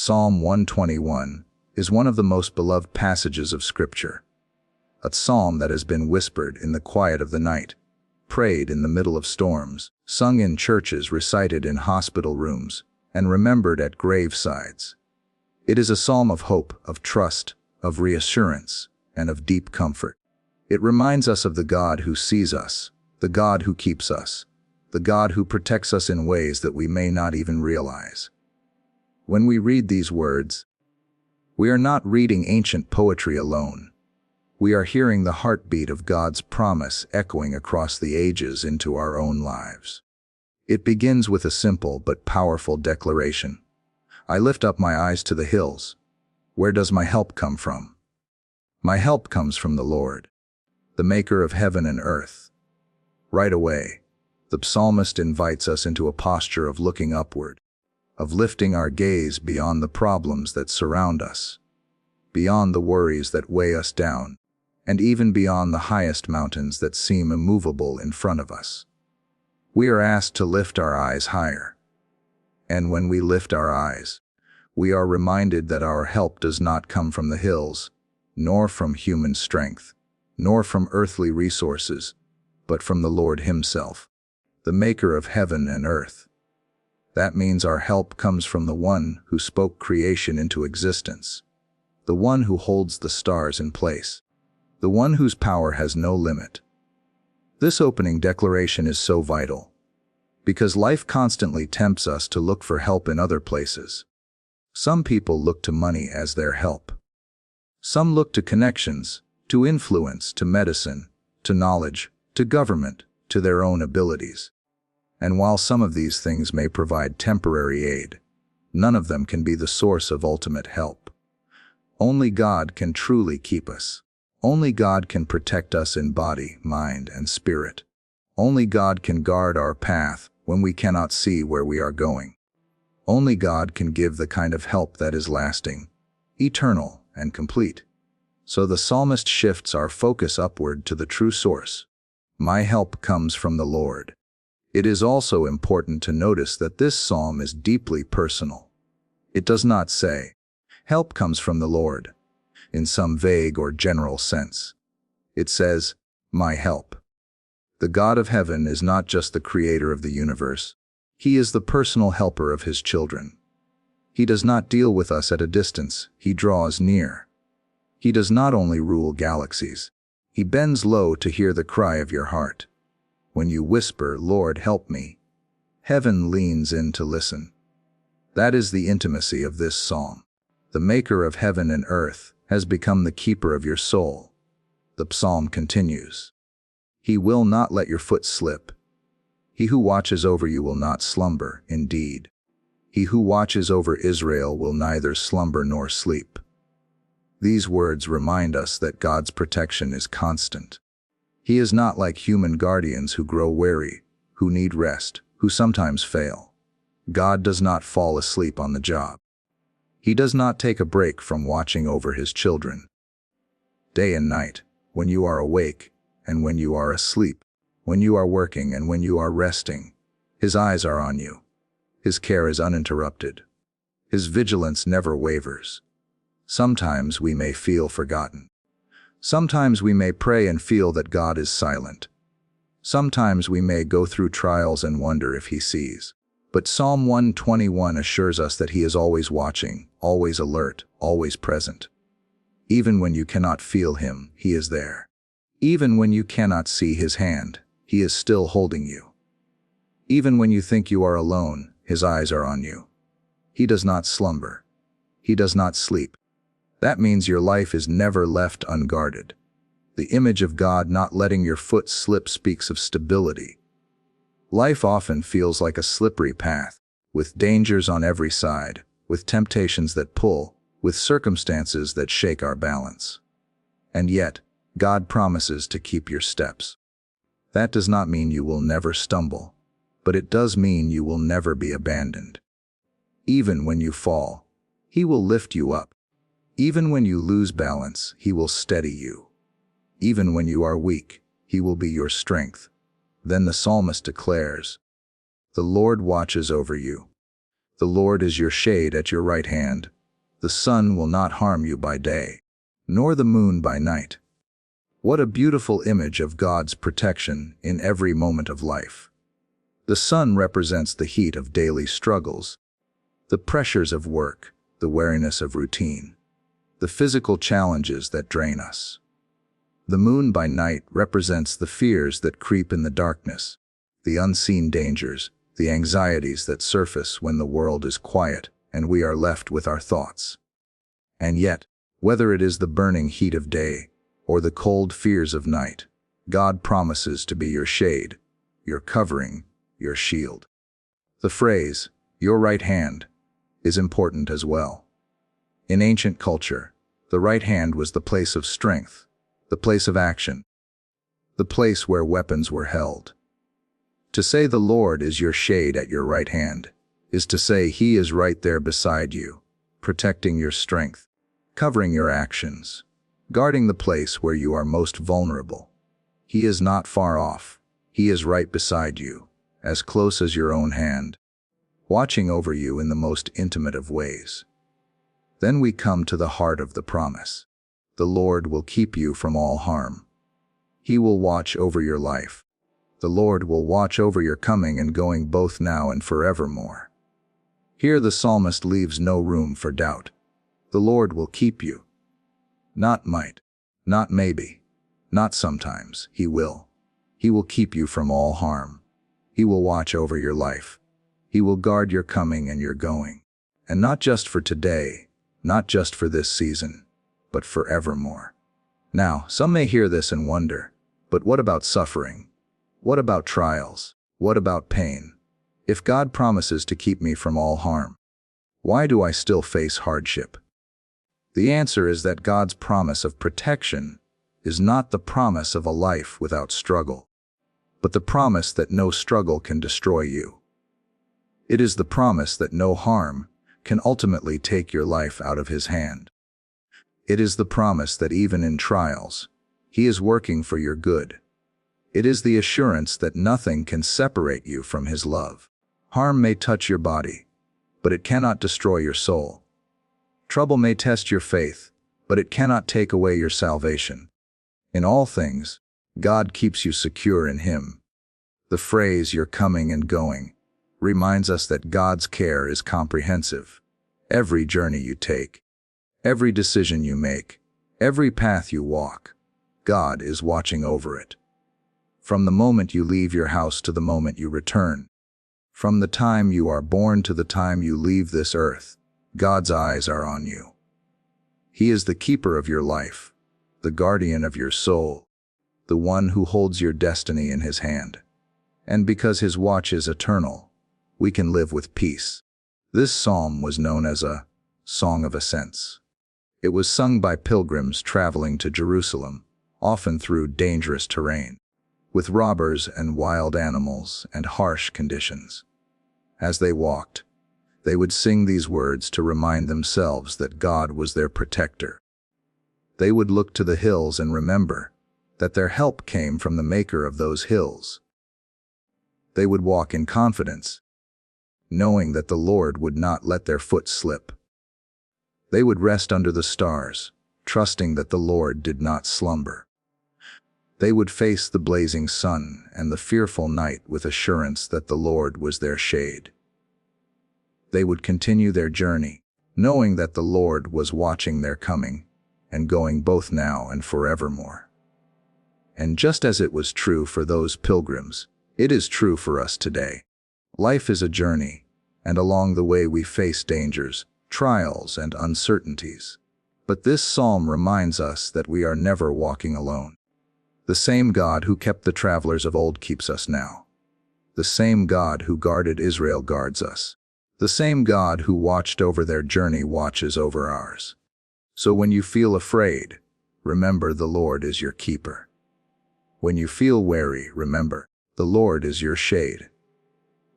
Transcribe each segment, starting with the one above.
Psalm 121 is one of the most beloved passages of Scripture. A psalm that has been whispered in the quiet of the night, prayed in the middle of storms, sung in churches, recited in hospital rooms, and remembered at gravesides. It is a psalm of hope, of trust, of reassurance, and of deep comfort. It reminds us of the God who sees us, the God who keeps us, the God who protects us in ways that we may not even realize. When we read these words, we are not reading ancient poetry alone. We are hearing the heartbeat of God's promise echoing across the ages into our own lives. It begins with a simple but powerful declaration. I lift up my eyes to the hills. Where does my help come from? My help comes from the Lord, the maker of heaven and earth. Right away, the psalmist invites us into a posture of looking upward, of lifting our gaze beyond the problems that surround us, beyond the worries that weigh us down, and even beyond the highest mountains that seem immovable in front of us. We are asked to lift our eyes higher. And when we lift our eyes, we are reminded that our help does not come from the hills, nor from human strength, nor from earthly resources, but from the Lord Himself, the maker of heaven and earth. That means our help comes from the one who spoke creation into existence, the one who holds the stars in place, the one whose power has no limit. This opening declaration is so vital, because life constantly tempts us to look for help in other places. Some people look to money as their help. Some look to connections, to influence, to medicine, to knowledge, to government, to their own abilities. And while some of these things may provide temporary aid, none of them can be the source of ultimate help. Only God can truly keep us. Only God can protect us in body, mind, and spirit. Only God can guard our path when we cannot see where we are going. Only God can give the kind of help that is lasting, eternal, and complete. So the psalmist shifts our focus upward to the true source. My help comes from the Lord. It is also important to notice that this psalm is deeply personal. It does not say, help comes from the Lord, in some vague or general sense. It says, my help. The God of heaven is not just the creator of the universe. He is the personal helper of His children. He does not deal with us at a distance. He draws near. He does not only rule galaxies. He bends low to hear the cry of your heart. When you whisper, Lord, help me, heaven leans in to listen. That is the intimacy of this psalm. The maker of heaven and earth has become the keeper of your soul. The psalm continues. He will not let your foot slip. He who watches over you will not slumber, indeed. He who watches over Israel will neither slumber nor sleep. These words remind us that God's protection is constant. He is not like human guardians who grow weary, who need rest, who sometimes fail. God does not fall asleep on the job. He does not take a break from watching over His children. Day and night, when you are awake and when you are asleep, when you are working and when you are resting, His eyes are on you. His care is uninterrupted. His vigilance never wavers. Sometimes we may feel forgotten. Sometimes we may pray and feel that God is silent. Sometimes we may go through trials and wonder if He sees. But Psalm 121 assures us that He is always watching, always alert, always present. Even when you cannot feel Him, He is there. Even when you cannot see His hand, He is still holding you. Even when you think you are alone, His eyes are on you. He does not slumber. He does not sleep. That means your life is never left unguarded. The image of God not letting your foot slip speaks of stability. Life often feels like a slippery path, with dangers on every side, with temptations that pull, with circumstances that shake our balance. And yet, God promises to keep your steps. That does not mean you will never stumble, but it does mean you will never be abandoned. Even when you fall, He will lift you up. Even when you lose balance, He will steady you. Even when you are weak, He will be your strength. Then the psalmist declares, the Lord watches over you. The Lord is your shade at your right hand. The sun will not harm you by day, nor the moon by night. What a beautiful image of God's protection in every moment of life. The sun represents the heat of daily struggles, the pressures of work, the weariness of routine, the physical challenges that drain us. The moon by night represents the fears that creep in the darkness, the unseen dangers, the anxieties that surface when the world is quiet and we are left with our thoughts. And yet, whether it is the burning heat of day or the cold fears of night, God promises to be your shade, your covering, your shield. The phrase, "your right hand," is important as well. In ancient culture, the right hand was the place of strength, the place of action, the place where weapons were held. To say the Lord is your shade at your right hand is to say He is right there beside you, protecting your strength, covering your actions, guarding the place where you are most vulnerable. He is not far off. He is right beside you, as close as your own hand, watching over you in the most intimate of ways. Then we come to the heart of the promise. The Lord will keep you from all harm. He will watch over your life. The Lord will watch over your coming and going both now and forevermore. Here the psalmist leaves no room for doubt. The Lord will keep you. Not might, not maybe, not sometimes. He will. He will keep you from all harm. He will watch over your life. He will guard your coming and your going. And not just for today, not just for this season, but forevermore. Now, some may hear this and wonder, but what about suffering? What about trials? What about pain? If God promises to keep me from all harm, why do I still face hardship? The answer is that God's promise of protection is not the promise of a life without struggle, but the promise that no struggle can destroy you. It is the promise that no harm can ultimately take your life out of His hand. It is the promise that even in trials, He is working for your good. It is the assurance that nothing can separate you from His love. Harm may touch your body, but it cannot destroy your soul. Trouble may test your faith, but it cannot take away your salvation. In all things, God keeps you secure in Him. The phrase "your coming and going" reminds us that God's care is comprehensive. Every journey you take, every decision you make, every path you walk, God is watching over it. From the moment you leave your house to the moment you return, from the time you are born to the time you leave this earth, God's eyes are on you. He is the keeper of your life, the guardian of your soul, the one who holds your destiny in His hand. And because His watch is eternal, we can live with peace. This psalm was known as a song of ascents. It was sung by pilgrims traveling to Jerusalem, often through dangerous terrain, with robbers and wild animals and harsh conditions. As they walked, they would sing these words to remind themselves that God was their protector. They would look to the hills and remember that their help came from the Maker of those hills. They would walk in confidence, knowing that the Lord would not let their foot slip. They would rest under the stars, trusting that the Lord did not slumber. They would face the blazing sun and the fearful night with assurance that the Lord was their shade. They would continue their journey, knowing that the Lord was watching their coming and going both now and forevermore. And just as it was true for those pilgrims, it is true for us today. Life is a journey, and along the way we face dangers, trials, and uncertainties. But this psalm reminds us that we are never walking alone. The same God who kept the travelers of old keeps us now. The same God who guarded Israel guards us. The same God who watched over their journey watches over ours. So when you feel afraid, remember the Lord is your keeper. When you feel weary, remember, the Lord is your shade.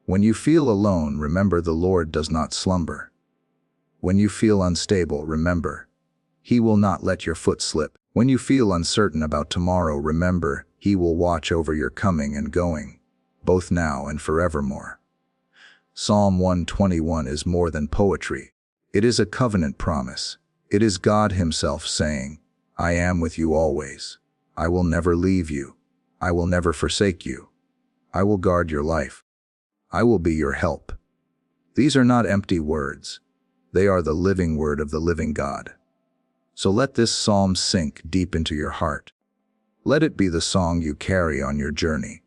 When you feel alone, remember the Lord does not slumber. When you feel unstable, remember, He will not let your foot slip. When you feel uncertain about tomorrow, remember, He will watch over your coming and going, both now and forevermore. Psalm 121 is more than poetry. It is a covenant promise. It is God Himself saying, I am with you always. I will never leave you. I will never forsake you. I will guard your life. I will be your help. These are not empty words. They are the living word of the living God. So let this psalm sink deep into your heart. Let it be the song you carry on your journey.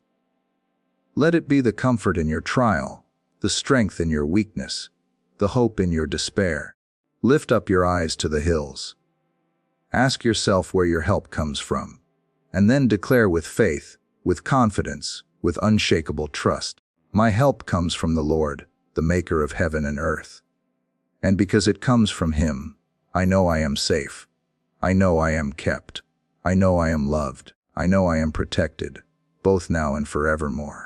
Let it be the comfort in your trial, the strength in your weakness, the hope in your despair. Lift up your eyes to the hills. Ask yourself where your help comes from, and then declare with faith, with confidence, with unshakable trust, my help comes from the Lord, the maker of heaven and earth. And because it comes from Him, I know I am safe. I know I am kept. I know I am loved. I know I am protected, both now and forevermore.